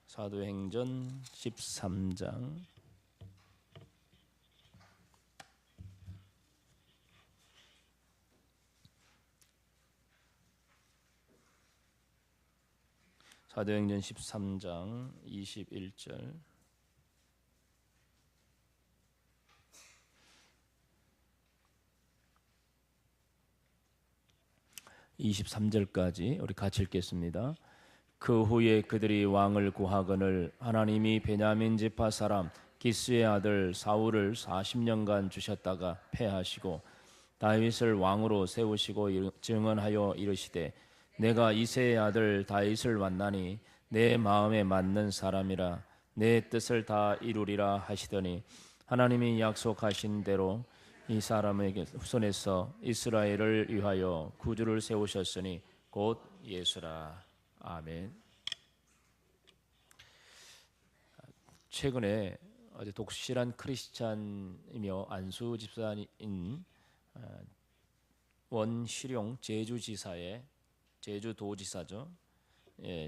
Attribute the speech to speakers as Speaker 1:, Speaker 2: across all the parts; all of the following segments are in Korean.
Speaker 1: 사도행전 13장 사도행전 13장 21절 23절까지 우리 같이 읽겠습니다. 그 후에 그들이 왕을 구하거늘 하나님이 베냐민 지파 사람 기스의 아들 사울을 40년간 주셨다가 패하시고 다윗을 왕으로 세우시고 증언하여 이르시되 내가 이새의 아들 다윗을 만나니 내 마음에 맞는 사람이라 내 뜻을 다 이루리라 하시더니 하나님이 약속하신 대로 이 사람에게 손에서 이스라엘을 위하여 구주를 세우셨으니 곧 예수라. 아멘. 최근에 어제 독실한 크리스찬이며 안수 집사인 원시룡 제주도지사죠.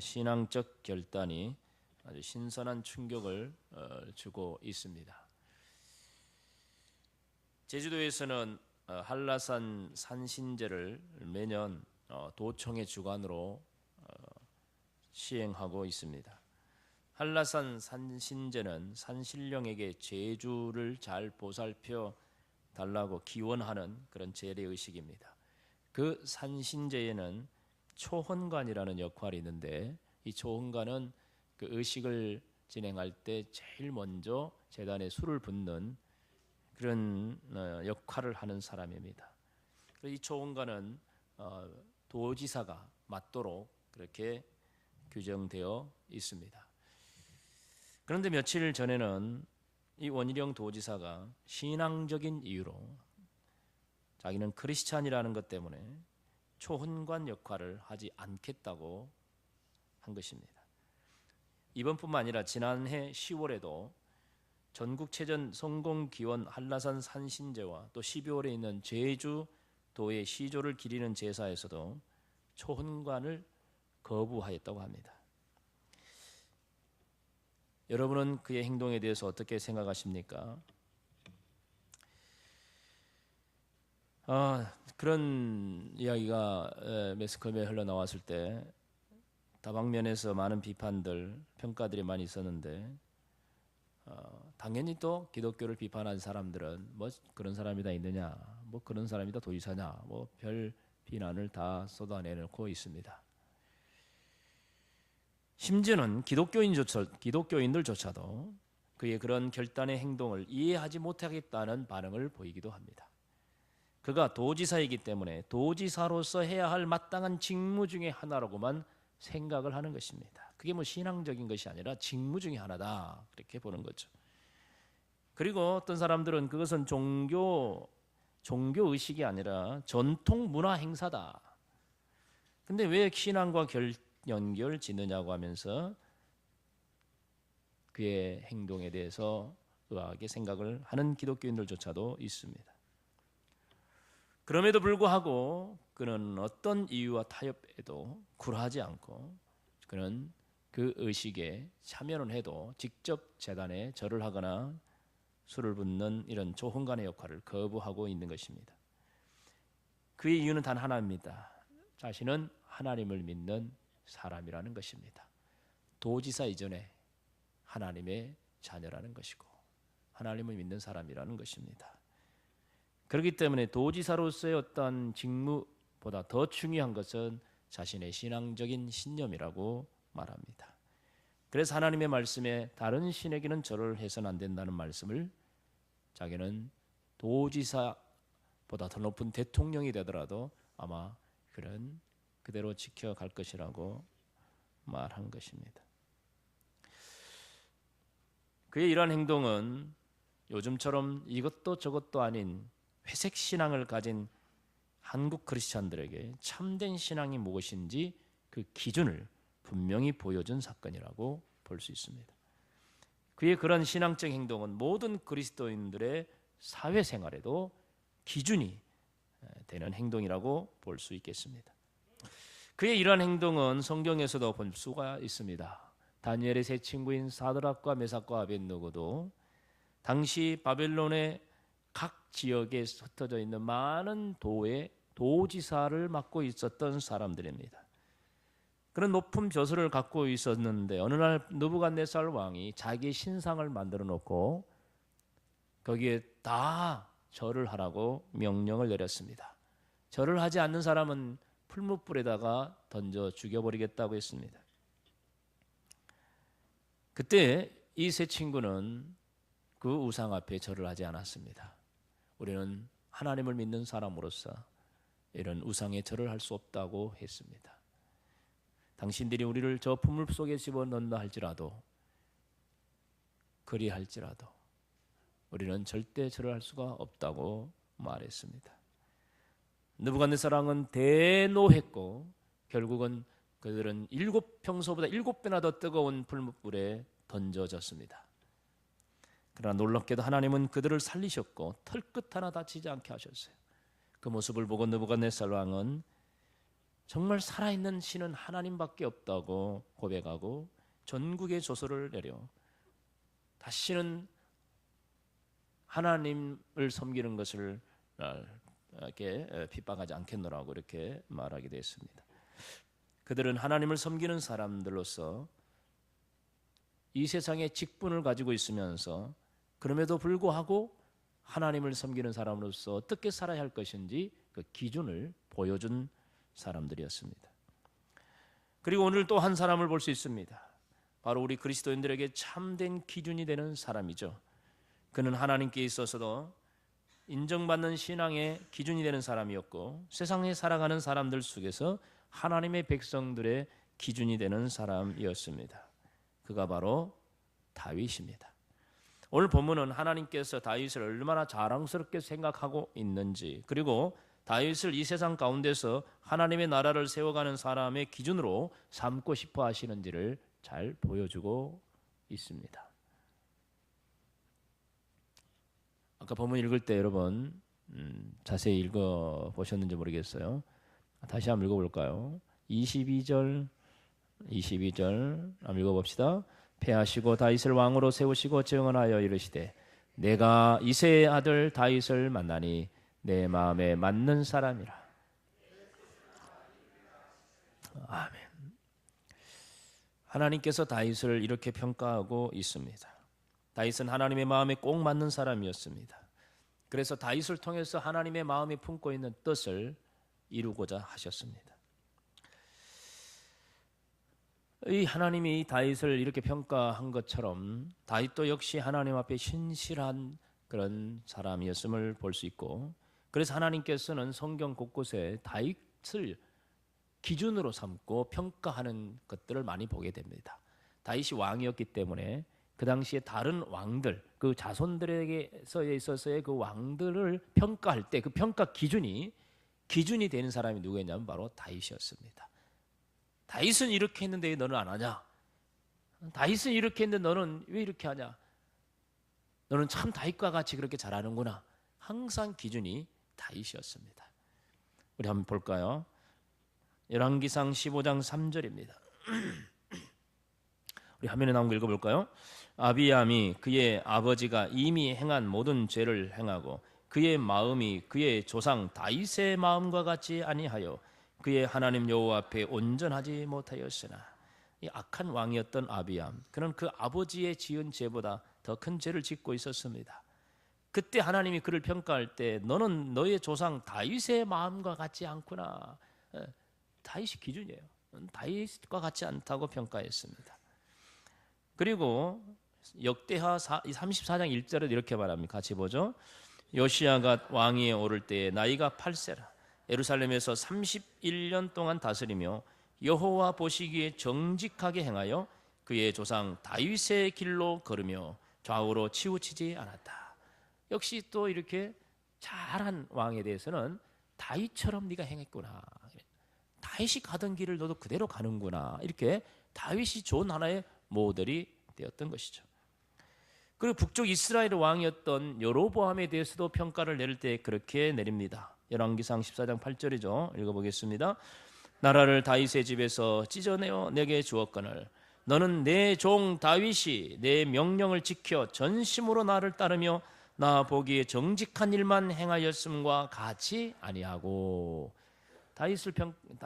Speaker 1: 신앙적 결단이 아주 신선한 충격을 주고 있습니다. 제주도에서는 한라산 산신제를 매년 도청의 주관으로 시행하고 있습니다. 한라산 산신제는 산신령에게 제주를 잘 보살펴 달라고 기원하는 그런 재래의식입니다. 그 산신제에는 초혼관이라는 역할이 있는데 이 초혼관은 그 의식을 진행할 때 제일 먼저 제단에 술을 붓는 그런 역할을 하는 사람입니다. 이 초혼관은 도지사가 맡도록 그렇게 규정되어 있습니다. 그런데 며칠 전에는 이 원희룡 도지사가 신앙적인 이유로 자기는 크리스찬이라는 것 때문에 초혼관 역할을 하지 않겠다고 한 것입니다. 이번뿐만 아니라 지난해 10월에도 전국체전 성공기원 한라산 산신제와 또 12월에 있는 제주도의 시조를 기리는 제사에서도 초혼관을 거부하였다고 합니다. 여러분은 그의 행동에 대해서 어떻게 생각하십니까? 그런 이야기가 매스컴에 흘러나왔을 때 다방면에서 많은 비판들, 평가들이 많이 있었는데 당연히 또 기독교를 비판한 사람들은 뭐 그런 사람이 다 있느냐, 뭐 그런 사람이 다 도지사냐, 뭐 별 비난을 다 쏟아내놓고 있습니다. 심지어는 기독교인들조차도 그의 그런 결단의 행동을 이해하지 못하겠다는 반응을 보이기도 합니다. 그가 도지사이기 때문에 도지사로서 해야 할 마땅한 직무 중에 하나라고만 생각을 하는 것입니다. 그게 뭐 신앙적인 것이 아니라 직무 중에 하나다, 그렇게 보는 거죠. 그리고 어떤 사람들은 그것은 종교 의식이 아니라 전통 문화 행사다. 근데 왜 신앙과 연결 짓느냐고 하면서 그의 행동에 대해서 의아하게 생각을 하는 기독교인들조차도 있습니다. 그럼에도 불구하고 그는 어떤 이유와 타협에도 굴하지 않고 그는 그 의식에 참여는 해도 직접 제단에 절을 하거나 술을 붓는 이런 초혼관의 역할을 거부하고 있는 것입니다. 그의 이유는 단 하나입니다. 자신은 하나님을 믿는 사람이라는 것입니다. 도지사 이전에 하나님의 자녀라는 것이고 하나님을 믿는 사람이라는 것입니다. 그렇기 때문에 도지사로서의 어떤 직무보다 더 중요한 것은 자신의 신앙적인 신념이라고 말합니다. 그래서 하나님의 말씀에 다른 신에게는 절을 해서는 안 된다는 말씀을 자기는 도지사보다 더 높은 대통령이 되더라도 아마 그대로 지켜갈 것이라고 말한 것입니다. 그의 이러한 행동은 요즘처럼 이것도 저것도 아닌 회색 신앙을 가진 한국 크리스찬들에게 참된 신앙이 무엇인지 그 기준을 분명히 보여준 사건이라고 볼 수 있습니다. 그의 그런 신앙적 행동은 모든 그리스도인들의 사회생활에도 기준이 되는 행동이라고 볼 수 있겠습니다. 그의 이러한 행동은 성경에서도 볼 수가 있습니다. 다니엘의 세 친구인 사드락과 메삭과 아벳느고도 당시 바벨론의 각 지역에 흩어져 있는 많은 도의 도지사를 맡고 있었던 사람들입니다. 그런 높은 벼슬을 갖고 있었는데 어느 날 느부갓네살 왕이 자기 신상을 만들어 놓고 거기에 다 절을 하라고 명령을 내렸습니다. 절을 하지 않는 사람은 풀무불에다가 던져 죽여버리겠다고 했습니다. 그때 이 세 친구는 그 우상 앞에 절을 하지 않았습니다. 우리는 하나님을 믿는 사람으로서 이런 우상에 절을 할 수 없다고 했습니다. 당신들이 우리를 저 풀물 속에 집어넣는다 할지라도 그리할지라도 우리는 절대 절을 할 수가 없다고 말했습니다. 느부갓네살 왕은 대노했고 결국은 그들은 7평소보다 7배나 더 뜨거운 풀무불에 던져졌습니다. 그러나 놀랍게도 하나님은 그들을 살리셨고 털끝 하나 다치지 않게 하셨어요. 그 모습을 보고 느부갓네살 왕은 정말 살아있는 신은 하나님밖에 없다고 고백하고 전국에 조서를 내려 다시는 하나님을 섬기는 것을 이렇게 핍박하지 않겠노라고 이렇게 말하게 됐습니다. 그들은 하나님을 섬기는 사람들로서 이 세상에 직분을 가지고 있으면서 그럼에도 불구하고 하나님을 섬기는 사람으로서 어떻게 살아야 할 것인지 그 기준을 보여준 사람들이었습니다. 그리고 오늘 또 한 사람을 볼 수 있습니다. 바로 우리 그리스도인들에게 참된 기준이 되는 사람이죠. 그는 하나님께 있어서도 인정받는 신앙의 기준이 되는 사람이었고 세상에 살아가는 사람들 속에서 하나님의 백성들의 기준이 되는 사람이었습니다. 그가 바로 다윗입니다. 오늘 본문은 하나님께서 다윗을 얼마나 자랑스럽게 생각하고 있는지 그리고 다윗을 이 세상 가운데서 하나님의 나라를 세워가는 사람의 기준으로 삼고 싶어 하시는지를 잘 보여주고 있습니다. 아까 본문 읽을 때 여러분 자세히 읽어보셨는지 모르겠어요. 다시 한번 읽어볼까요? 22절 한번 읽어봅시다. 패하시고 다윗을 왕으로 세우시고 증언하여 이르시되 내가 이새의 아들 다윗을 만나니 내 마음에 맞는 사람이라. 아멘. 하나님께서 다윗을 이렇게 평가하고 있습니다. 다윗은 하나님의 마음에 꼭 맞는 사람이었습니다. 그래서 다윗을 통해서 하나님의 마음에 품고 있는 뜻을 이루고자 하셨습니다. 이 하나님이 다윗을 이렇게 평가한 것처럼 다윗도 역시 하나님 앞에 신실한 그런 사람이었음을 볼 수 있고 그래서 하나님께서는 성경 곳곳에 다윗을 기준으로 삼고 평가하는 것들을 많이 보게 됩니다. 다윗이 왕이었기 때문에 그 당시에 다른 왕들, 그 자손들에게서 있어서의 그 왕들을 평가할 때 그 평가 기준이 되는 사람이 누구였냐면 바로 다윗이었습니다. 다윗은 이렇게 했는데 왜 너는 안 하냐? 다윗은 이렇게 했는데 너는 왜 이렇게 하냐? 너는 참 다윗과 같이 그렇게 잘하는구나. 항상 기준이 다윗이었습니다. 우리 한번 볼까요? 열왕기상 15장 3절입니다. 우리 화면에 나온 거 읽어볼까요? 아비암이 그의 아버지가 이미 행한 모든 죄를 행하고 그의 마음이 그의 조상 다윗의 마음과 같지 아니하여 그의 하나님 여호와 앞에 온전하지 못하였으나 이 악한 왕이었던 아비암 그는 그 아버지의 지은 죄보다 더 큰 죄를 짓고 있었습니다. 그때 하나님이 그를 평가할 때 너는 너의 조상 다윗의 마음과 같지 않구나. 다윗이 기준이에요. 다윗과 같지 않다고 평가했습니다. 그리고 역대하 34장 1절에 이렇게 말합니다. 같이 보죠. 요시야가 왕위에 오를 때에 나이가 8세라 예루살렘에서 31년 동안 다스리며 여호와 보시기에 정직하게 행하여 그의 조상 다윗의 길로 걸으며 좌우로 치우치지 않았다. 역시 또 이렇게 잘한 왕에 대해서는 다윗처럼 네가 행했구나. 다윗이 가던 길을 너도 그대로 가는구나. 이렇게 다윗이 좋은 하나의 모델이 되었던 것이죠. 그리고 북쪽 이스라엘 왕이었던 여로보암에 대해서도 평가를 내릴 때 그렇게 내립니다. 열왕기상 14장 8절이죠. 읽어보겠습니다. 나라를 다윗의 집에서 찢어내어 내게 주었거늘 너는 내 종 다윗이 내 명령을 지켜 전심으로 나를 따르며 나 보기에 정직한 일만 행하였음과 같이 아니하고.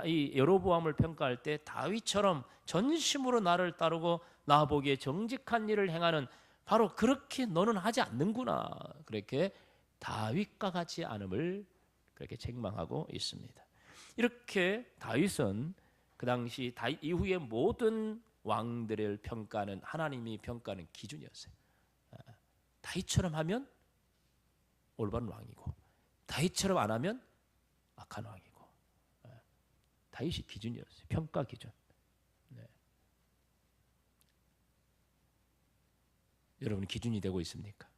Speaker 1: 이 여로보암을 평가할 때 다윗처럼 전심으로 나를 따르고 나 보기에 정직한 일을 행하는, 바로 그렇게 너는 하지 않는구나, 그렇게 다윗과 같이 않음을 그렇게 책망하고 있습니다. 이렇게 다윗은 그 당시 다윗 이후의 모든 왕들을 평가하는, 하나님이 평가하는 기준이었어요. 다윗처럼 하면 올바른 왕이고 다윗처럼 안 하면 악한 왕이고. 다윗이 기준이었어요. 평가 기준. 네. 여러분 기준이 되고 있습니까?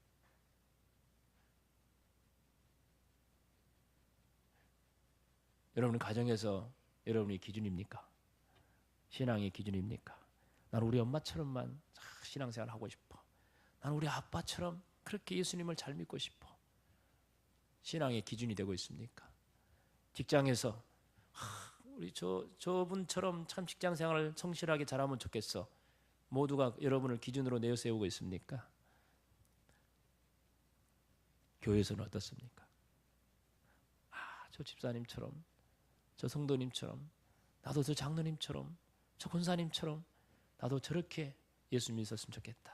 Speaker 1: 여러분 가정에서 여러분이 기준입니까? 신앙의 기준입니까? 난 우리 엄마처럼만 신앙생활 하고 싶어. 난 우리 아빠처럼 그렇게 예수님을 잘 믿고 싶어. 신앙의 기준이 되고 있습니까? 직장에서 우리 저분처럼 참 직장생활을 성실하게 잘하면 좋겠어. 모두가 여러분을 기준으로 내세우고 있습니까? 교회에서는 어떻습니까? 저 집사님처럼, 저 성도님처럼, 나도 저 장로님처럼, 저 권사님처럼 나도 저렇게 예수 믿었으면 좋겠다.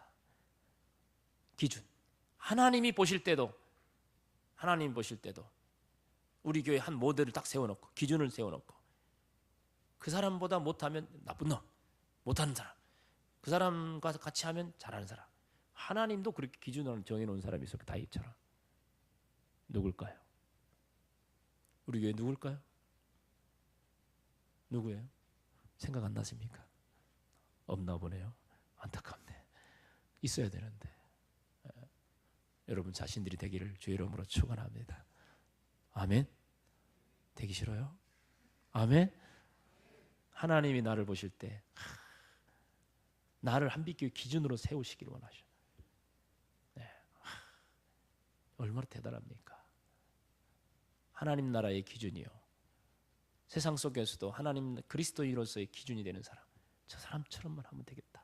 Speaker 1: 기준. 하나님 보실 때도 우리 교회 한 모델을 딱 세워놓고, 기준을 세워놓고, 그 사람보다 못하면 나쁜 놈, 못하는 사람, 그 사람과 같이 하면 잘하는 사람. 하나님도 그렇게 기준을 정해놓은 사람이 있어요. 다윗처럼. 누굴까요? 우리 교회 누굴까요? 누구예요? 생각 안 나십니까? 없나 보네요. 안타깝네. 있어야 되는데. 여러분 자신들이 되기를 주의 이름으로 축원합니다. 아멘. 되기 싫어요? 아멘. 하나님이 나를 보실 때 나를 한빛교회 기준으로 세우시기를 원하셔. 네. 얼마나 대단합니까? 하나님 나라의 기준이요. 세상 속에서도 하나님 그리스도인으로서의 기준이 되는 사람, 저 사람처럼만 하면 되겠다.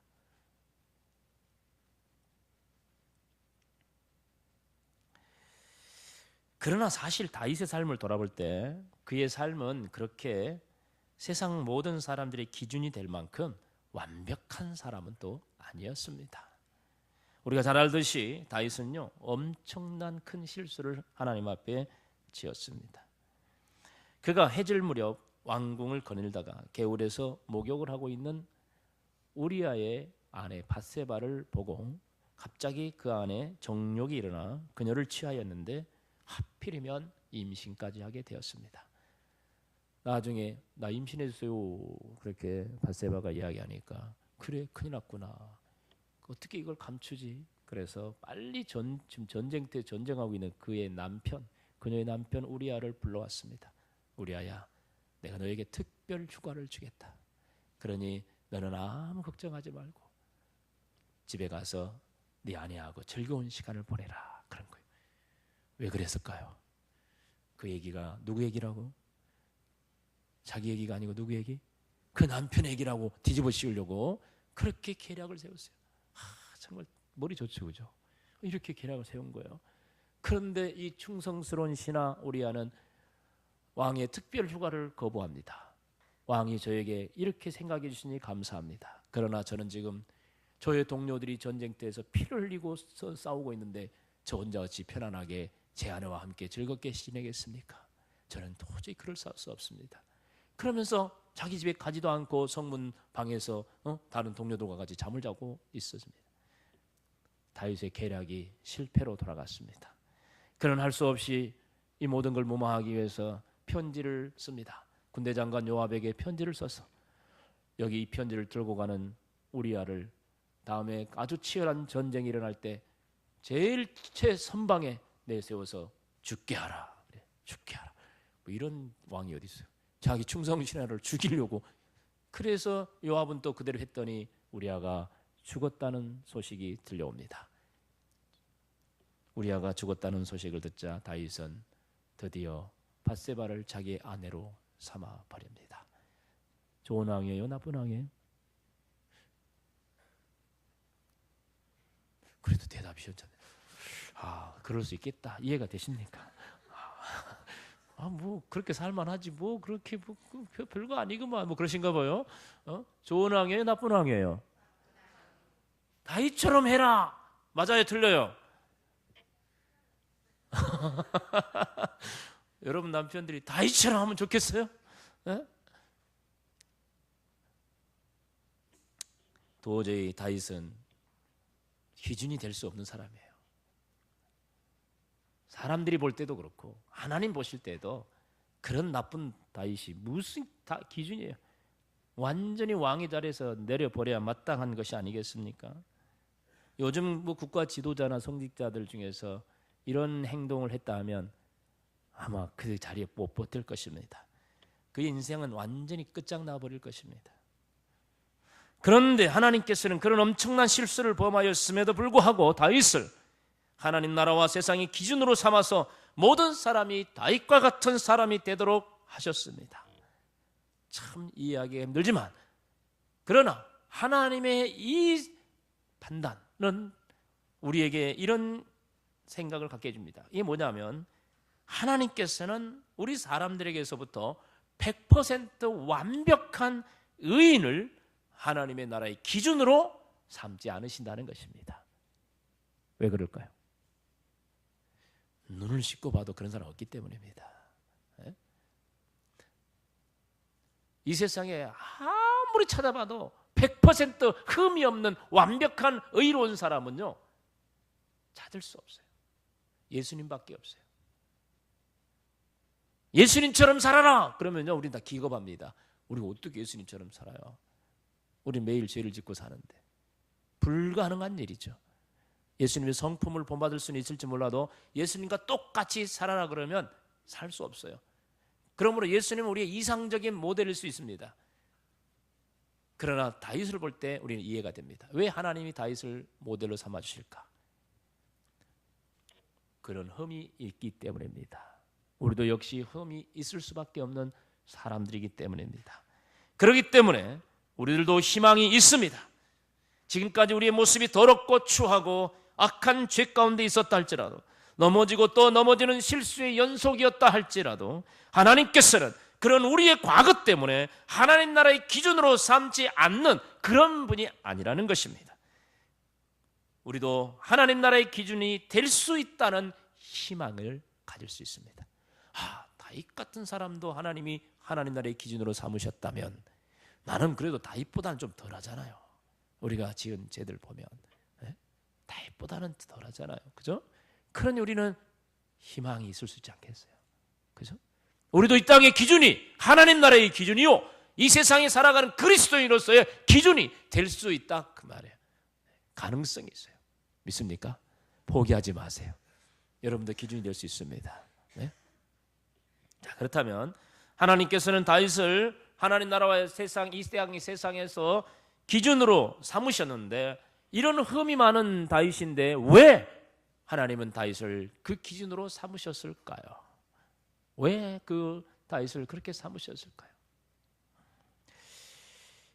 Speaker 1: 그러나 사실 다윗의 삶을 돌아볼 때 그의 삶은 그렇게 세상 모든 사람들의 기준이 될 만큼 완벽한 사람은 또 아니었습니다. 우리가 잘 알듯이 다윗은요, 엄청난 큰 실수를 하나님 앞에 지었습니다. 그가 해질 무렵 왕궁을 거닐다가 개울에서 목욕을 하고 있는 우리아의 아내 밧세바를 보고 갑자기 그 안에 정욕이 일어나 그녀를 취하였는데 하필이면 임신까지 하게 되었습니다. 나중에 나 임신해주세요 그렇게 밧세바가 이야기하니까, 그래 큰일 났구나, 어떻게 이걸 감추지? 그래서 빨리 지금 전쟁 때 전쟁하고 있는 그의 남편, 그녀의 남편 우리아를 불러왔습니다. 우리아야, 내가 너에게 특별 휴가를 주겠다. 그러니 너는 아무 걱정하지 말고 집에 가서 네 아내하고 즐거운 시간을 보내라, 그런 거예요. 왜 그랬을까요? 그 얘기가 누구 얘기라고? 자기 얘기가 아니고 누구 얘기? 그 남편 얘기라고 뒤집어 씌우려고 그렇게 계략을 세웠어요. 정말 머리 좋죠, 그죠? 이렇게 계략을 세운 거예요. 그런데 이 충성스러운 신하 우리아는 왕의 특별 휴가를 거부합니다. 왕이 저에게 이렇게 생각해 주시니 감사합니다. 그러나 저는 지금 저의 동료들이 전쟁터에서 피를 흘리고 싸우고 있는데 저 혼자 어찌 편안하게 제 아내와 함께 즐겁게 지내겠습니까? 저는 도저히 그럴 수 없습니다. 그러면서 자기 집에 가지도 않고 성문 방에서 다른 동료들과 같이 잠을 자고 있었습니다. 다윗의 계략이 실패로 돌아갔습니다. 그는 할 수 없이 이 모든 걸 무마하기 위해서 편지를 씁니다. 군대 장관 요압에게 편지를 써서 여기 이 편지를 들고 가는 우리아를 다음에 아주 치열한 전쟁이 일어날 때 제일 최선방에 내세워서 죽게 하라. 그래, 죽게 하라. 뭐 이런 왕이 어디 있어요? 자기 충성신하를 죽이려고. 그래서 요압은 또 그대로 했더니 우리아가 죽었다는 소식이 들려옵니다. 우리아가 죽었다는 소식을 듣자 다윗은 드디어 밧세바를 자기의 아내로 삼아 버립니다. 좋은 왕이에요? 나쁜 왕이에요? 그래도 대답이셨잖아요. 그럴 수 있겠다. 이해가 되십니까? 뭐 그렇게 살만하지 뭐 그렇게 뭐 별거 아니구만 뭐 그러신가 봐요. 좋은 왕이에요? 나쁜 왕이에요? 다윗처럼 해라. 맞아요? 틀려요? 여러분 남편들이 다윗처럼 하면 좋겠어요? 에? 도저히 다윗은 기준이 될 수 없는 사람이에요. 사람들이 볼 때도 그렇고 하나님 보실 때도 그런 나쁜 다윗이 무슨 기준이에요. 완전히 왕의 자리에서 내려버려야 마땅한 것이 아니겠습니까? 요즘 뭐 국가 지도자나 성직자들 중에서 이런 행동을 했다 하면 아마 그 자리에 못 버틸 것입니다. 그 인생은 완전히 끝장나 버릴 것입니다. 그런데 하나님께서는 그런 엄청난 실수를 범하였음에도 불구하고 다윗을 하나님 나라와 세상의 기준으로 삼아서 모든 사람이 다윗과 같은 사람이 되도록 하셨습니다. 참 이해하기 힘들지만 그러나 하나님의 이 판단은 우리에게 이런 생각을 갖게 해줍니다. 이게 뭐냐면 하나님께서는 우리 사람들에게서부터 100% 완벽한 의인을 하나님의 나라의 기준으로 삼지 않으신다는 것입니다. 왜 그럴까요? 눈을 씻고 봐도 그런 사람 없기 때문입니다. 이 세상에 아무리 찾아봐도 100% 흠이 없는 완벽한 의로운 사람은요 찾을 수 없어요. 예수님밖에 없어요. 예수님처럼 살아라 그러면요 우리는 다 기겁합니다. 우리가 어떻게 예수님처럼 살아요? 우리 매일 죄를 짓고 사는데 불가능한 일이죠. 예수님의 성품을 본받을 수는 있을지 몰라도 예수님과 똑같이 살아라 그러면 살 수 없어요. 그러므로 예수님은 우리의 이상적인 모델일 수 있습니다. 그러나 다윗을 볼 때 우리는 이해가 됩니다. 왜 하나님이 다윗을 모델로 삼아 주실까? 그런 흠이 있기 때문입니다. 우리도 역시 흠이 있을 수밖에 없는 사람들이기 때문입니다. 그렇기 때문에 우리들도 희망이 있습니다. 지금까지 우리의 모습이 더럽고 추하고 악한 죄 가운데 있었다 할지라도 넘어지고 또 넘어지는 실수의 연속이었다 할지라도 하나님께서는 그런 우리의 과거 때문에 하나님 나라의 기준으로 삼지 않는 그런 분이 아니라는 것입니다. 우리도 하나님 나라의 기준이 될 수 있다는 희망을 가질 수 있습니다. 다윗 같은 사람도 하나님이 하나님 나라의 기준으로 삼으셨다면 나는 그래도 다윗보다는 좀 덜하잖아요. 우리가 지은 죄들 보면 다윗보다는 덜하잖아요. 그죠? 그러니 우리는 희망이 있을 수 있지 않겠어요? 그죠? 우리도 이 땅의 기준이 하나님 나라의 기준이요 이 세상에 살아가는 그리스도인으로서의 기준이 될 수 있다 그 말이에요. 가능성이 있어요. 믿습니까? 포기하지 마세요. 여러분도 기준이 될 수 있습니다. 네? 자, 그렇다면 하나님께서는 다윗을 하나님 나라와 세상 이 땅의 세상에서 기준으로 삼으셨는데 이런 흠이 많은 다윗인데 왜 하나님은 다윗을 그 기준으로 삼으셨을까요? 왜 그 다윗을 그렇게 삼으셨을까요?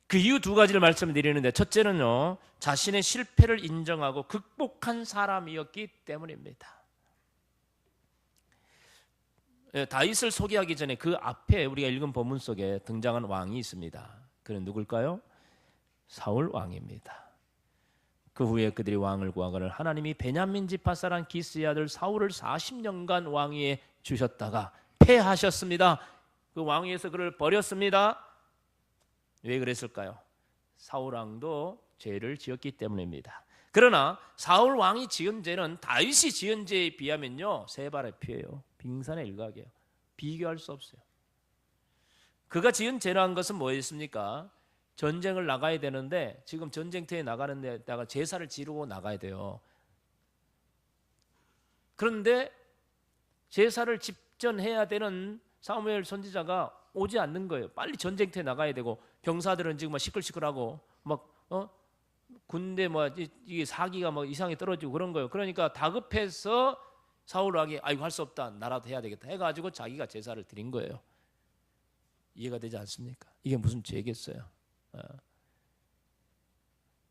Speaker 1: 그 이유 두 가지를 말씀드리는데 첫째는요 자신의 실패를 인정하고 극복한 사람이었기 때문입니다. 다윗을 소개하기 전에 그 앞에 우리가 읽은 본문 속에 등장한 왕이 있습니다. 그는 누굴까요? 사울 왕입니다. 그 후에 그들이 왕을 구하거늘 하나님이 베냐민 지파 사람 기스의 아들 사울을 40년간 왕위에 주셨다가 패하셨습니다. 그 왕위에서 그를 버렸습니다. 왜 그랬을까요? 사울 왕도 죄를 지었기 때문입니다. 그러나 사울 왕이 지은 죄는 다윗이 지은 죄에 비하면요 세 발의 피예요. 빙산의 일각이에요. 비교할 수 없어요. 그가 지은 죄라는 것은 뭐였습니까? 전쟁을 나가야 되는데 지금 전쟁터에 나가는 데다가 제사를 지르고 나가야 돼요. 그런데 제사를 집전해야 되는 사무엘 선지자가 오지 않는 거예요. 빨리 전쟁터에 나가야 되고 병사들은 지금 막 시끌시끌하고 막 군대 이게 사기가 이상하게 떨어지고 그런 거예요. 그러니까 다급해서 사울 왕이 아이고 할 수 없다. 나라도 해야 되겠다 해가지고 자기가 제사를 드린 거예요. 이해가 되지 않습니까? 이게 무슨 죄겠어요?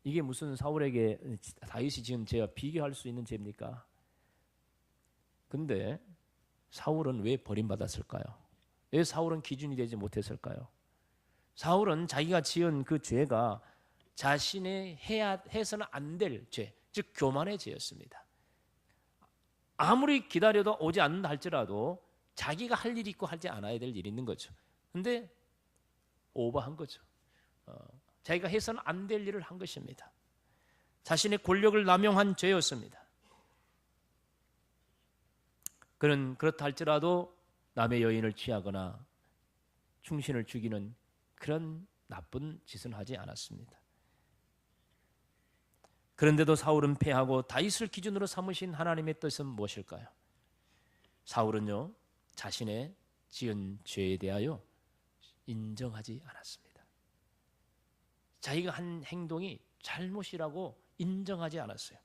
Speaker 1: 이게 무슨 사울에게 다윗이 지금 죄와 비교할 수 있는 죄입니까? 근데 사울은 왜 버림받았을까요? 왜 사울은 기준이 되지 못했을까요? 사울은 자기가 지은 그 죄가 자신의 해서는 안 될 죄, 즉 교만의 죄였습니다. 아무리 기다려도 오지 않는다 할지라도 자기가 할 일이 있고 하지 않아야 될 일이 있는 거죠. 근데 오버한 거죠. 자기가 해서는 안 될 일을 한 것입니다. 자신의 권력을 남용한 죄였습니다. 그는 그렇다 할지라도 남의 여인을 취하거나 충신을 죽이는 그런 나쁜 짓은 하지 않았습니다. 그런데도 사울은 패하고 다윗을 기준으로 삼으신 하나님의 뜻은 무엇일까요? 사울은요, 자신의 지은 죄에 대하여 인정하지 않았습니다. 자기가 한 행동이 잘못이라고 인정하지 않았어요.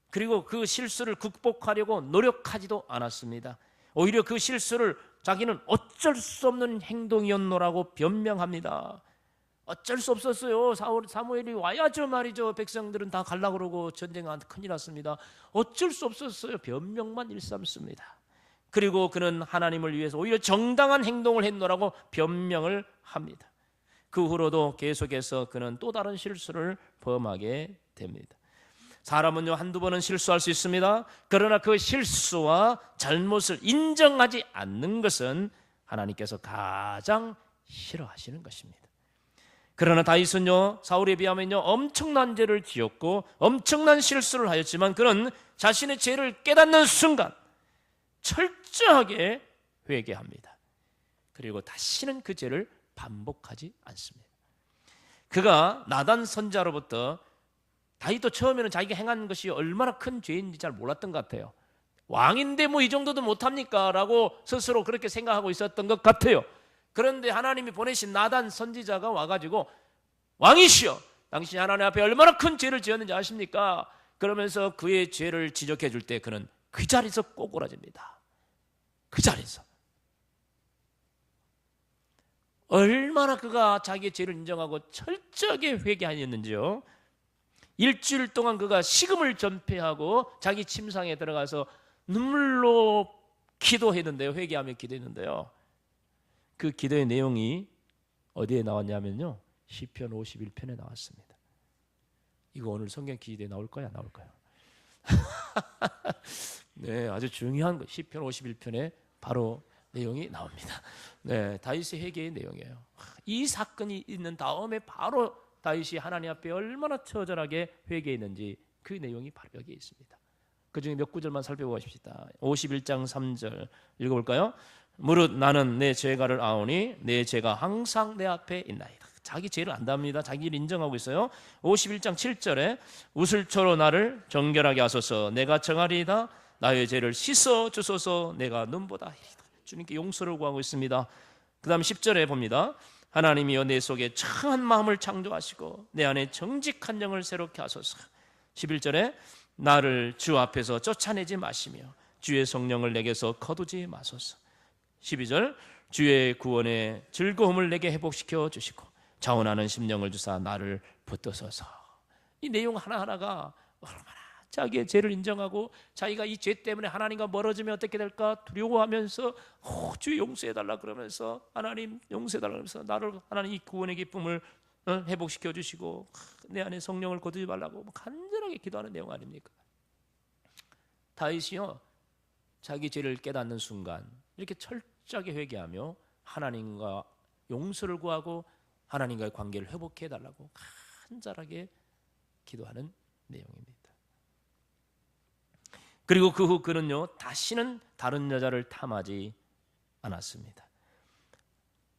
Speaker 1: 그리고 그 실수를 극복하려고 노력하지도 않았습니다. 오히려 그 실수를 자기는 어쩔 수 없는 행동이었노라고 변명합니다. 어쩔 수 없었어요. 사무엘이 와야죠 말이죠. 백성들은 다 가려고 그러고 전쟁한테 큰일 났습니다. 어쩔 수 없었어요. 변명만 일삼습니다. 그리고 그는 하나님을 위해서 오히려 정당한 행동을 했노라고 변명을 합니다. 그 후로도 계속해서 그는 또 다른 실수를 범하게 됩니다. 사람은요, 한두 번은 실수할 수 있습니다. 그러나 그 실수와 잘못을 인정하지 않는 것은 하나님께서 가장 싫어하시는 것입니다. 그러나 다윗은요, 사울에 비하면요, 엄청난 죄를 지었고 엄청난 실수를 하였지만 그는 자신의 죄를 깨닫는 순간 철저하게 회개합니다. 그리고 다시는 그 죄를 반복하지 않습니다. 그가 나단 선지자로부터 다윗도 처음에는 자기가 행한 것이 얼마나 큰 죄인지 잘 몰랐던 것 같아요. 왕인데 뭐 이 정도도 못합니까? 라고 스스로 그렇게 생각하고 있었던 것 같아요. 그런데 하나님이 보내신 나단 선지자가 와가지고 왕이시여, 당신이 하나님 앞에 얼마나 큰 죄를 지었는지 아십니까? 그러면서 그의 죄를 지적해 줄 때 그는 그 자리에서 꼬꾸라집니다. 그 자리에서. 얼마나 그가 자기의 죄를 인정하고 철저하게 회개하였는지요. 일주일 동안 그가 식음을 전폐하고 자기 침상에 들어가서 눈물로 기도했는데요. 회개하며 기도했는데요. 그 기도의 내용이 어디에 나왔냐면요, 시편 51편에 나왔습니다. 이거 오늘 성경 기도에 나올까요? 안 나올까요? 네, 아주 중요한 거. 시편 51편에 바로 내용이 나옵니다. 네, 다윗의 회개의 내용이에요. 이 사건이 있는 다음에 바로 다윗이 하나님 앞에 얼마나 처절하게 회개했는지 그 내용이 바로 여기에 있습니다. 그 중에 몇 구절만 살펴보십시다. 51장 3절 읽어볼까요? 무릇 나는 내 죄가를 아오니 내 죄가 항상 내 앞에 있나이다. 자기 죄를 안답니다. 자기를 인정하고 있어요. 51장 7절에 우슬초로 나를 정결하게 하소서, 내가 정하리이다. 나의 죄를 씻어 주소서, 내가 눈보다 희리다. 주님께 용서를 구하고 있습니다. 그 다음 10절에 봅니다. 하나님이여 내 속에 청한 마음을 창조하시고 내 안에 정직한 영을 새롭게 하소서. 11절에 나를 주 앞에서 쫓아내지 마시며 주의 성령을 내게서 거두지 마소서. 12절 주의 구원의 즐거움을 내게 회복시켜 주시고 자원하는 심령을 주사 나를 붙드소서. 이 내용 하나하나가 얼마나 자기의 죄를 인정하고 자기가 이 죄 때문에 하나님과 멀어지면 어떻게 될까 두려워하면서 주의 용서해달라 그러면서 하나님 용서해달라 그러면서 나를 하나님 이 구원의 기쁨을 회복시켜 주시고 내 안에 성령을 거두지 말라고 간절하게 기도하는 내용 아닙니까? 다윗이요, 자기 죄를 깨닫는 순간 이렇게 철저하게 회개하며 하나님과 용서를 구하고 하나님과의 관계를 회복해달라고 간절하게 기도하는 내용입니다. 그리고 그 후 그는요, 다시는 다른 여자를 탐하지 않았습니다.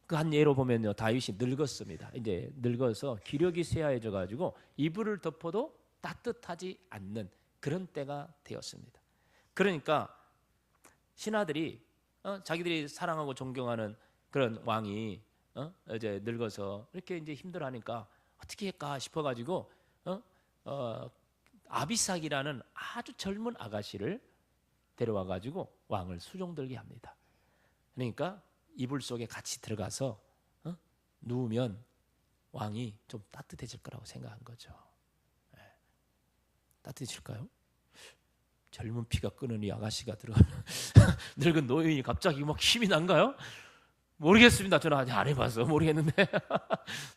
Speaker 1: 그 한 예로 보면요, 다윗이 늙었습니다. 이제 늙어서 기력이 쇠하여져 가지고 이불을 덮어도 따뜻하지 않는 그런 때가 되었습니다. 그러니까 신하들이 자기들이 사랑하고 존경하는 그런 왕이 이제 늙어서 이렇게 이제 힘들어하니까 어떻게 할까 싶어가지고 아비삭이라는 아주 젊은 아가씨를 데려와가지고 왕을 수종들게 합니다. 그러니까 이불 속에 같이 들어가서 누우면 왕이 좀 따뜻해질 거라고 생각한 거죠. 따뜻해질까요? 젊은 피가 끄는 이 아가씨가 들어가는 늙은 노인이 갑자기 막 힘이 난가요? 모르겠습니다. 저는 안 해봐서 모르겠는데.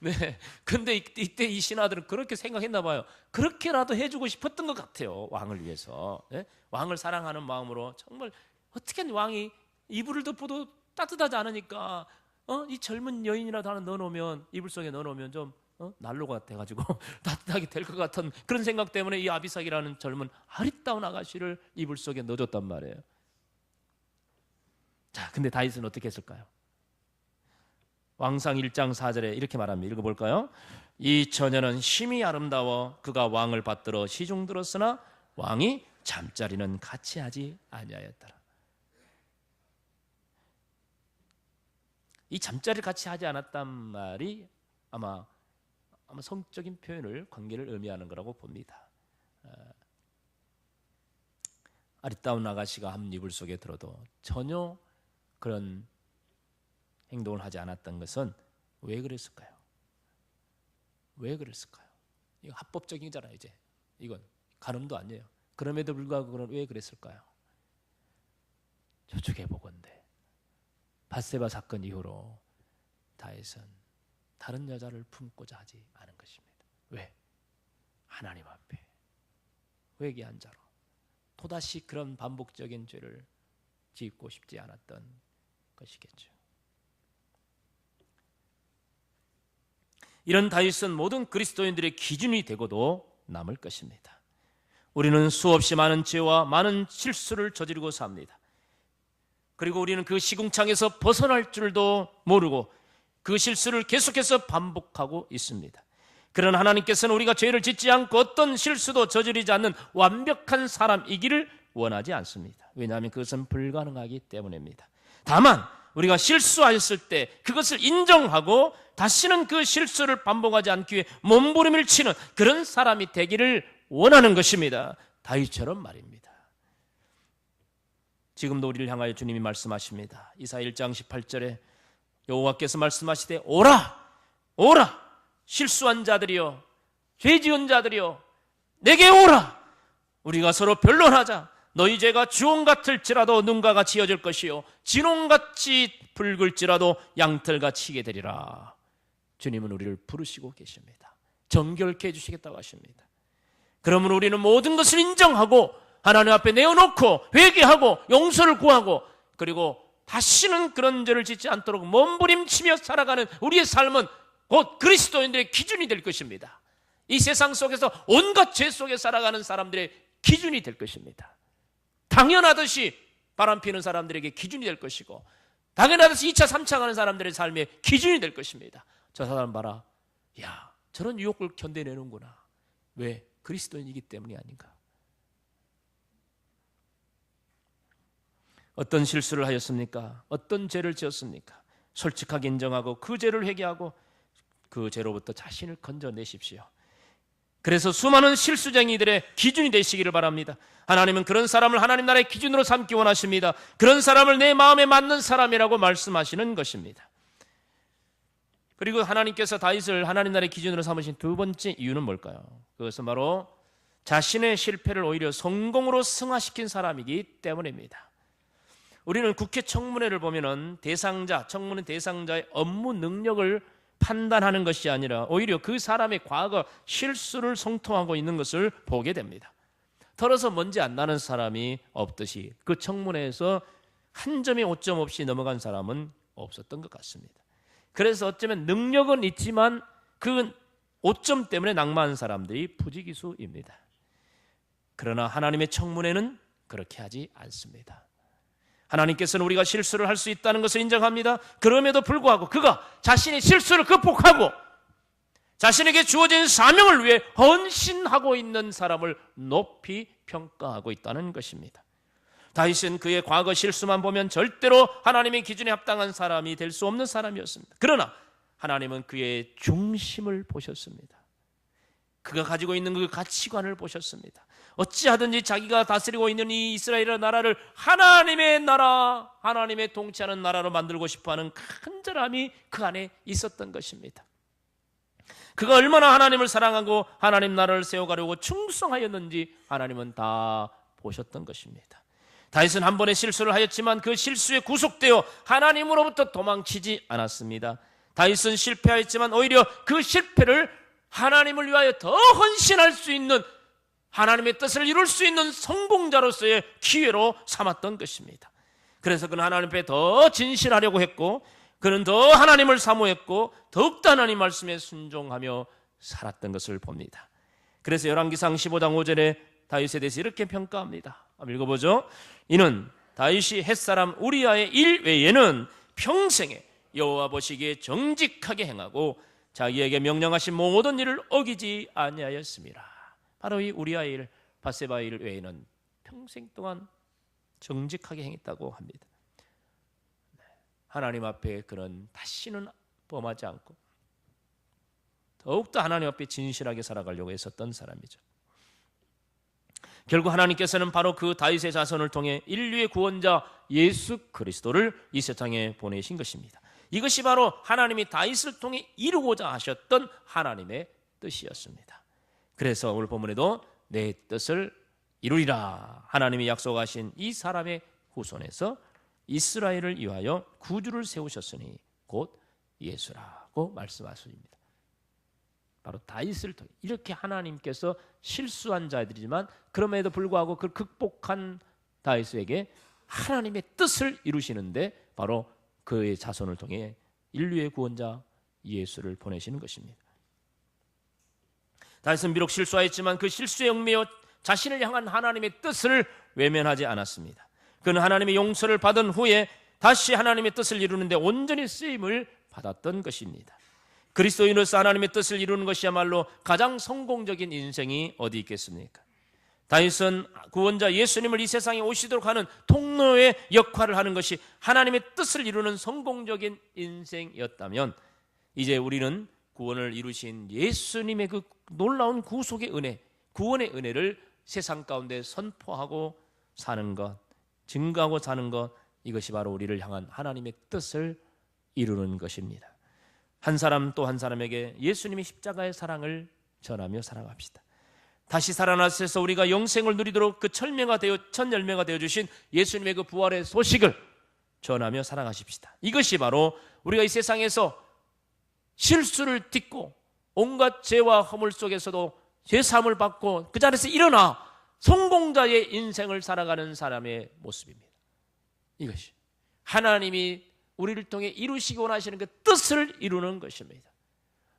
Speaker 1: 네. 근데 이때 이 신하들은 그렇게 생각했나 봐요. 그렇게라도 해주고 싶었던 것 같아요. 왕을 위해서. 네? 왕을 사랑하는 마음으로 정말 어떻게 왕이 이불을 덮어도 따뜻하지 않으니까 이 젊은 여인이라도 하나 넣어놓으면 이불 속에 넣어놓으면 좀 난로가 돼가지고 따뜻하게 될 것 같은 그런 생각 때문에 이 아비삭이라는 젊은 아리따운 아가씨를 이불 속에 넣어줬단 말이에요. 자, 근데 다윗은 어떻게 했을까요? 왕상 1장 4절에 이렇게 말합니다. 읽어볼까요? 이 처녀는 심히 아름다워 그가 왕을 받들어 시중 들었으나 왕이 잠자리는 같이 하지 아니하였더라. 이 잠자리를 같이 하지 않았단 말이 아마 성적인 표현을 관계를 의미하는 거라고 봅니다. 아리따운 아가씨가 한 이불 속에 들어도 전혀 그런 행동을 하지 않았던 것은 왜 그랬을까요? 왜 그랬을까요? 이거 합법적이잖아요. 이제 이건 간음도 아니에요. 그럼에도 불구하고 그건 왜 그랬을까요? 저쪽에 보건대 밧세바 사건 이후로 다윗은 다른 여자를 품고자 하지 않은 것입니다. 왜? 하나님 앞에 회개한 자로 또다시 그런 반복적인 죄를 짓고 싶지 않았던 것이겠죠. 이런 다윗은 모든 그리스도인들의 기준이 되고도 남을 것입니다. 우리는 수없이 많은 죄와 많은 실수를 저지르고 삽니다. 그리고 우리는 그 시궁창에서 벗어날 줄도 모르고 그 실수를 계속해서 반복하고 있습니다. 그러나 하나님께서는 우리가 죄를 짓지 않고 어떤 실수도 저지르지 않는 완벽한 사람이기를 원하지 않습니다. 왜냐하면 그것은 불가능하기 때문입니다. 다만 우리가 실수하였을 때 그것을 인정하고 다시는 그 실수를 반복하지 않기 위해 몸부림을 치는 그런 사람이 되기를 원하는 것입니다. 다윗처럼 말입니다. 지금도 우리를 향하여 주님이 말씀하십니다. 이사야 1장 18절에 여호와께서 말씀하시되 오라 오라 실수한 자들이여 죄 지은 자들이여 내게 오라 우리가 서로 변론하자. 너희 죄가 주홍 같을지라도 눈과 같이 여질 것이요 진홍같이 붉을지라도 양털같이 희게 되리라. 주님은 우리를 부르시고 계십니다. 정결케 해주시겠다고 하십니다. 그러면 우리는 모든 것을 인정하고 하나님 앞에 내어놓고 회개하고 용서를 구하고 그리고 다시는 그런 죄를 짓지 않도록 몸부림치며 살아가는 우리의 삶은 곧 그리스도인들의 기준이 될 것입니다. 이 세상 속에서 온갖 죄 속에 살아가는 사람들의 기준이 될 것입니다. 당연하듯이 바람 피는 사람들에게 기준이 될 것이고 당연하듯이 2차 3차 가는 사람들의 삶의 기준이 될 것입니다. 저 사람 봐라, 야 저런 유혹을 견뎌내는구나. 왜? 그리스도인이기 때문이 아닌가. 어떤 실수를 하였습니까? 어떤 죄를 지었습니까? 솔직하게 인정하고 그 죄를 회개하고 그 죄로부터 자신을 건져내십시오. 그래서 수많은 실수쟁이들의 기준이 되시기를 바랍니다. 하나님은 그런 사람을 하나님 나라의 기준으로 삼기 원하십니다. 그런 사람을 내 마음에 맞는 사람이라고 말씀하시는 것입니다. 그리고 하나님께서 다윗을 하나님 나라의 기준으로 삼으신 두 번째 이유는 뭘까요? 그것은 바로 자신의 실패를 오히려 성공으로 승화시킨 사람이기 때문입니다. 우리는 국회 청문회를 보면은 청문회 대상자의 업무 능력을 판단하는 것이 아니라 오히려 그 사람의 과거 실수를 성토하고 있는 것을 보게 됩니다. 털어서 먼지 안 나는 사람이 없듯이 그 청문회에서 한 점의 오점 없이 넘어간 사람은 없었던 것 같습니다. 그래서 어쩌면 능력은 있지만 그 오점 때문에 낙마한 사람들이 부지기수입니다. 그러나 하나님의 청문회는 그렇게 하지 않습니다. 하나님께서는 우리가 실수를 할 수 있다는 것을 인정합니다. 그럼에도 불구하고 그가 자신의 실수를 극복하고 자신에게 주어진 사명을 위해 헌신하고 있는 사람을 높이 평가하고 있다는 것입니다. 다윗은 그의 과거 실수만 보면 절대로 하나님의 기준에 합당한 사람이 될 수 없는 사람이었습니다. 그러나 하나님은 그의 중심을 보셨습니다. 그가 가지고 있는 그 가치관을 보셨습니다. 어찌하든지 자기가 다스리고 있는 이 이스라엘 나라를 하나님의 나라, 하나님의 통치하는 나라로 만들고 싶어하는 간절함이 그 안에 있었던 것입니다. 그가 얼마나 하나님을 사랑하고 하나님 나라를 세워가려고 충성하였는지 하나님은 다 보셨던 것입니다. 다윗은 한 번의 실수를 하였지만 그 실수에 구속되어 하나님으로부터 도망치지 않았습니다. 다윗은 실패하였지만 오히려 그 실패를 하나님을 위하여 더 헌신할 수 있는, 하나님의 뜻을 이룰 수 있는 성공자로서의 기회로 삼았던 것입니다. 그래서 그는 하나님 앞에 더 진실하려고 했고, 그는 더 하나님을 사모했고, 더욱더 하나님 말씀에 순종하며 살았던 것을 봅니다. 그래서 열왕기상 15장 5절에 다윗에 대해서 이렇게 평가합니다. 한번 읽어보죠. 이는 다윗이 햇사람 우리아의 일 외에는 평생에 여호와 보시기에 정직하게 행하고 자기에게 명령하신 모든 일을 어기지 아니하였습니다. 바로 이 우리아의 일, 밧세바의 일 외에는 평생 동안 정직하게 행했다고 합니다. 하나님 앞에 그는 다시는 범하지 않고 더욱더 하나님 앞에 진실하게 살아가려고 했었던 사람이죠. 결국 하나님께서는 바로 그 다윗의 자손을 통해 인류의 구원자 예수 그리스도를 이 세상에 보내신 것입니다. 이것이 바로 하나님이 다윗을 통해 이루고자 하셨던 하나님의 뜻이었습니다. 그래서 오늘 본문에도 내 뜻을 이루리라, 하나님이 약속하신 이 사람의 후손에서 이스라엘을 위하여 구주를 세우셨으니 곧 예수라고 말씀하십니다. 바로 다윗을 통해 이렇게 하나님께서 실수한 자들이지만 그럼에도 불구하고 그걸 극복한 다윗에게 하나님의 뜻을 이루시는데 바로 그의 자손을 통해 인류의 구원자 예수를 보내시는 것입니다. 다윗은 비록 실수하였지만 그 실수에 얽매여 자신을 향한 하나님의 뜻을 외면하지 않았습니다. 그는 하나님의 용서를 받은 후에 다시 하나님의 뜻을 이루는데 온전히 쓰임을 받았던 것입니다. 그리스도인으로서 하나님의 뜻을 이루는 것이야말로 가장 성공적인 인생이 어디 있겠습니까? 다윗은 구원자 예수님을 이 세상에 오시도록 하는 통로의 역할을 하는 것이 하나님의 뜻을 이루는 성공적인 인생이었다면, 이제 우리는 구원을 이루신 예수님의 그 놀라운 구속의 은혜, 구원의 은혜를 세상 가운데 선포하고 사는 것, 증거하고 사는 것, 이것이 바로 우리를 향한 하나님의 뜻을 이루는 것입니다. 한 사람 또 한 사람에게 예수님의 십자가의 사랑을 전하며 살아갑시다. 다시 살아나셔서 우리가 영생을 누리도록 그 첫 열매가 되어 주신 예수님의 그 부활의 소식을 전하며 살아가십시다. 이것이 바로 우리가 이 세상에서 실수를 딛고 온갖 죄와 허물 속에서도 죄사함을 받고 그 자리에서 일어나 성공자의 인생을 살아가는 사람의 모습입니다. 이것이 하나님이 우리를 통해 이루시기 원하시는 그 뜻을 이루는 것입니다.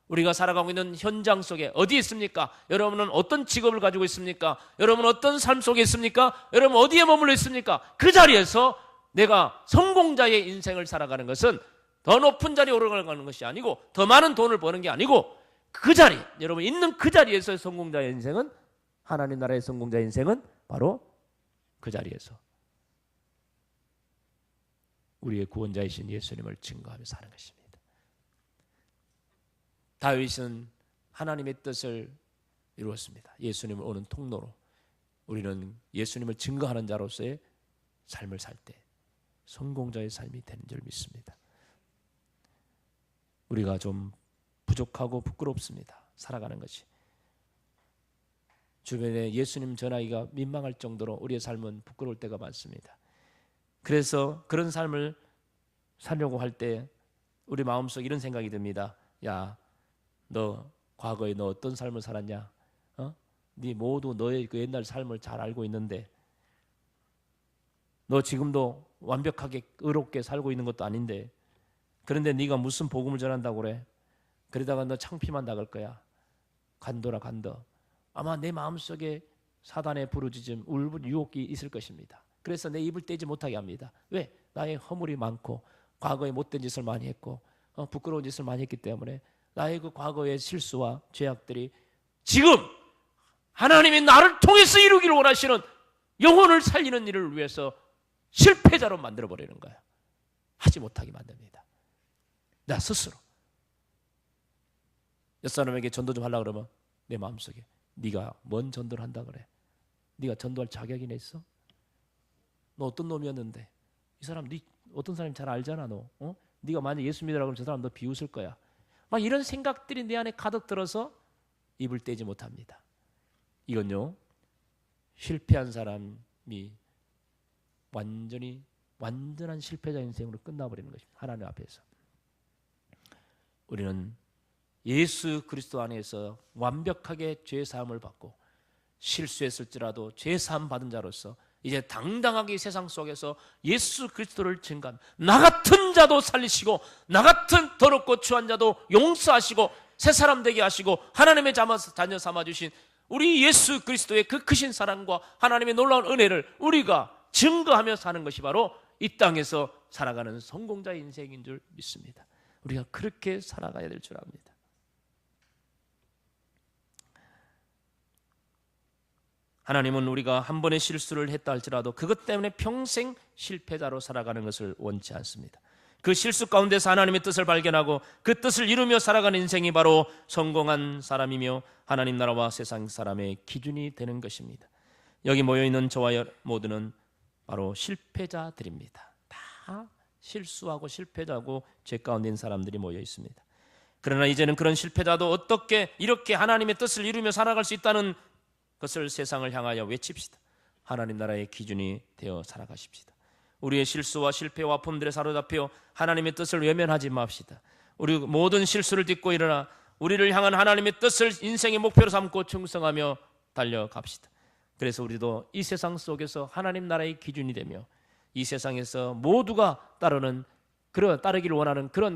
Speaker 1: 우리가 살아가고 있는 현장 속에 어디 있습니까? 여러분은 어떤 직업을 가지고 있습니까? 여러분은 어떤 삶 속에 있습니까? 여러분 어디에 머물러 있습니까? 그 자리에서 내가 성공자의 인생을 살아가는 것은 더 높은 자리에 오르가는 것이 아니고 더 많은 돈을 버는 게 아니고 그 자리, 여러분 있는 그 자리에서의 성공자의 인생은, 하나님 나라의 성공자의 인생은 바로 그 자리에서 우리의 구원자이신 예수님을 증거하며 사는 것입니다. 다윗은 하나님의 뜻을 이루었습니다. 예수님을 오는 통로로 우리는 예수님을 증거하는 자로서의 삶을 살 때 성공자의 삶이 되는 줄 믿습니다. 우리가 좀 부족하고 부끄럽습니다. 살아가는 것이. 주변에 예수님 전하기가 민망할 정도로 우리의 삶은 부끄러울 때가 많습니다. 그래서 그런 삶을 살려고 할 때 우리 마음속에 이런 생각이 듭니다. 야, 너 과거에 너 어떤 삶을 살았냐? 네 모두 너의 그 옛날 삶을 잘 알고 있는데 너 지금도 완벽하게 의롭게 살고 있는 것도 아닌데 그런데 네가 무슨 복음을 전한다고 그래? 그러다가 너 창피만 나갈 거야. 간도라 간도. 아마 내 마음속에 사단의 부르짖음, 울분, 유혹이 있을 것입니다. 그래서 내 입을 떼지 못하게 합니다. 왜? 나의 허물이 많고 과거에 못된 짓을 많이 했고 부끄러운 짓을 많이 했기 때문에 나의 그 과거의 실수와 죄악들이 지금 하나님이 나를 통해서 이루기를 원하시는 영혼을 살리는 일을 위해서 실패자로 만들어버리는 거야. 하지 못하게 만듭니다. 나 스스로. 옆사람에게 전도 좀 하려고 그러면 내 마음속에 네가 뭔 전도를 한다 그래? 네가 전도할 자격이나 있어? 너 어떤 놈이었는데? 이 사람 네 어떤 사람이 잘 알잖아 너. 네가 만약 예수 믿으라고 그러면 저 사람 너 비웃을 거야. 막 이런 생각들이 내 안에 가득 들어서 입을 떼지 못합니다. 이건요, 실패한 사람이 완전한 실패자 인생으로 끝나버리는 것입니다. 하나님 앞에서. 우리는 예수 그리스도 안에서 완벽하게 죄 사함을 받고 실수했을지라도 죄 사함 받은 자로서 이제 당당하게 세상 속에서 예수 그리스도를 증거합니다. 나 같은 자도 살리시고 나 같은 더럽고 추한 자도 용서하시고 새 사람 되게 하시고 하나님의 자녀 삼아주신 우리 예수 그리스도의 그 크신 사랑과 하나님의 놀라운 은혜를 우리가 증거하며 사는 것이 바로 이 땅에서 살아가는 성공자의 인생인 줄 믿습니다. 우리가 그렇게 살아가야 될 줄 압니다. 하나님은 우리가 한 번의 실수를 했다 할지라도 그것 때문에 평생 실패자로 살아가는 것을 원치 않습니다. 그 실수 가운데서 하나님의 뜻을 발견하고 그 뜻을 이루며 살아가는 인생이 바로 성공한 사람이며 하나님 나라와 세상 사람의 기준이 되는 것입니다. 여기 모여있는 저와 모두는 바로 실패자들입니다. 다 실수하고 실패자고 죄 가운데 있는 사람들이 모여 있습니다. 그러나 이제는 그런 실패자도 어떻게 이렇게 하나님의 뜻을 이루며 살아갈 수 있다는 것을 세상을 향하여 외칩시다. 하나님 나라의 기준이 되어 살아가십시다. 우리의 실수와 실패와 아픔들에 사로잡혀 하나님의 뜻을 외면하지 맙시다. 우리 모든 실수를 딛고 일어나 우리를 향한 하나님의 뜻을 인생의 목표로 삼고 충성하며 달려갑시다. 그래서 우리도 이 세상 속에서 하나님 나라의 기준이 되며 이 세상에서 모두가 따르기를 원하는 그런